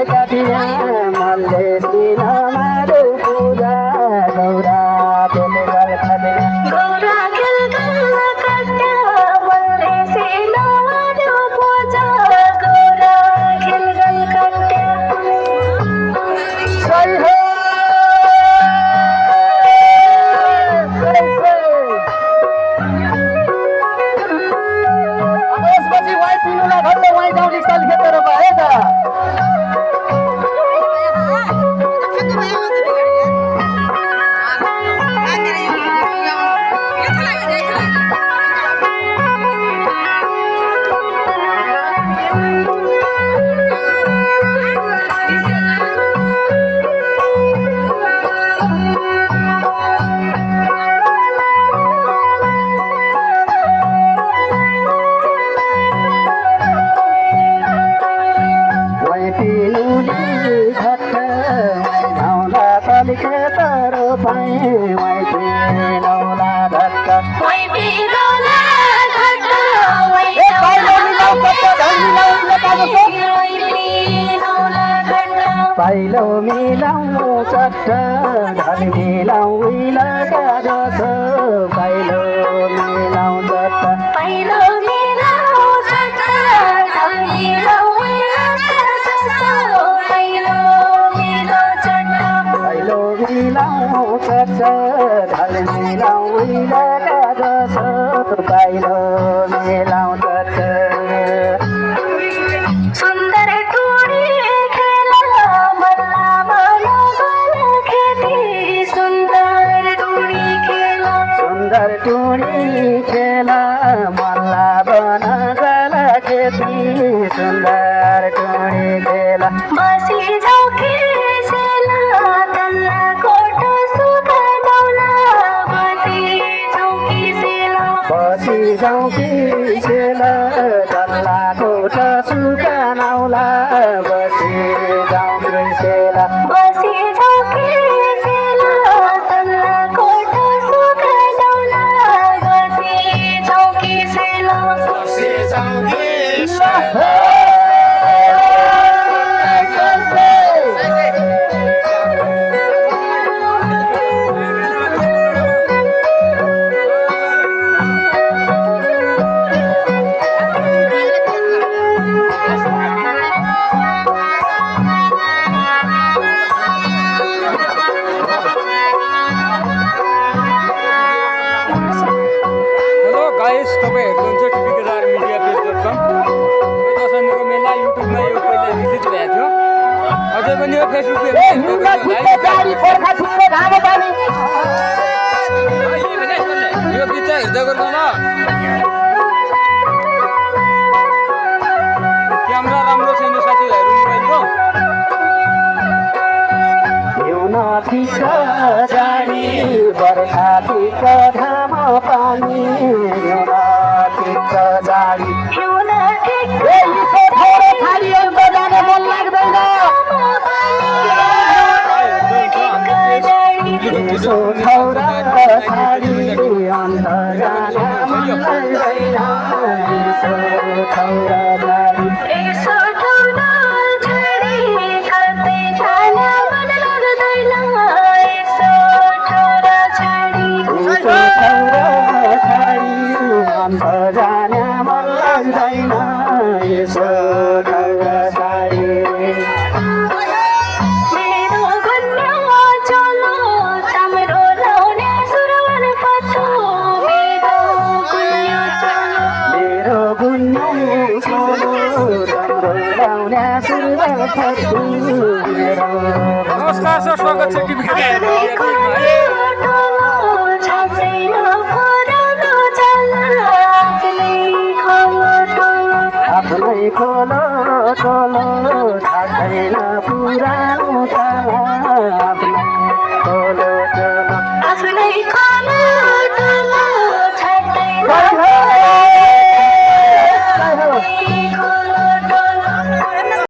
काटिया मल्ले दिन माधु पूजा गौरा बेलगल खटिया गौरा खेलगल कट्या मल्ले दिन माधु पूजा गौरा खेलगल कट्या सही हो अब यसपछि वाइ पिनुला घरले वाइ गाउँले साल खेतेर भएगा पाइलो मिलाउँ चट्ट धन मिलाउँ उइला गाजस पाइलो मिलाउँ चट्ट पाइलो मिलाउँ चट्ट धन मिलाउँ उइला गाजस पाइलो मिलाउँ चट्ट पाइलो मिलाउँ चट्ट धन मिलाउँ उइला गाजस पाइलो मिलाउँ चट्ट सुन्दर टोरी खेला मल्ला बना बना खेती सुन्दर टोरी खेला सुन्दर टुनी खेला मल्ला बना गला खेती सुन्दर टुनी खेला बसी जाऊ खेसेला तल्ला कोठो सुका डौला बसी जाऊ खेसेला बसी जाउँ कि खेला डल्ला कोठ सुका नाउला बसी जाउँ कि खेला बसी जाऊ खेसेला तल्ला कोठो सुका डौला बसी जाऊ खेसेला तपाईहरु हुन्छ टिभी केदार मिडिया पेज.com दशमीको मेला युट्युबमा यो पहिले रिलिज भएको थियो अझै पनि यो फेसबुकमा यो गीत चाहिँ हेर्दै गर्नु ल क्यामेरा राम्रो छैन साथीहरु मोबाइलको ठिक जानी बर्खा ठिक घाम पानी ठिक जानी छौरा छाडी अन्त जान मन लाग्दैन छौरा जाने मन लाग्दैन यसो ठौरा छाडी मेरो गुन्यो चलो राम्रो लाउने सुरवन पत्तो मेरो गुन्यो चलो राम्रो लाउने सुरवन पत्तो नमस्कार सर स्वागत छ टिभी केदार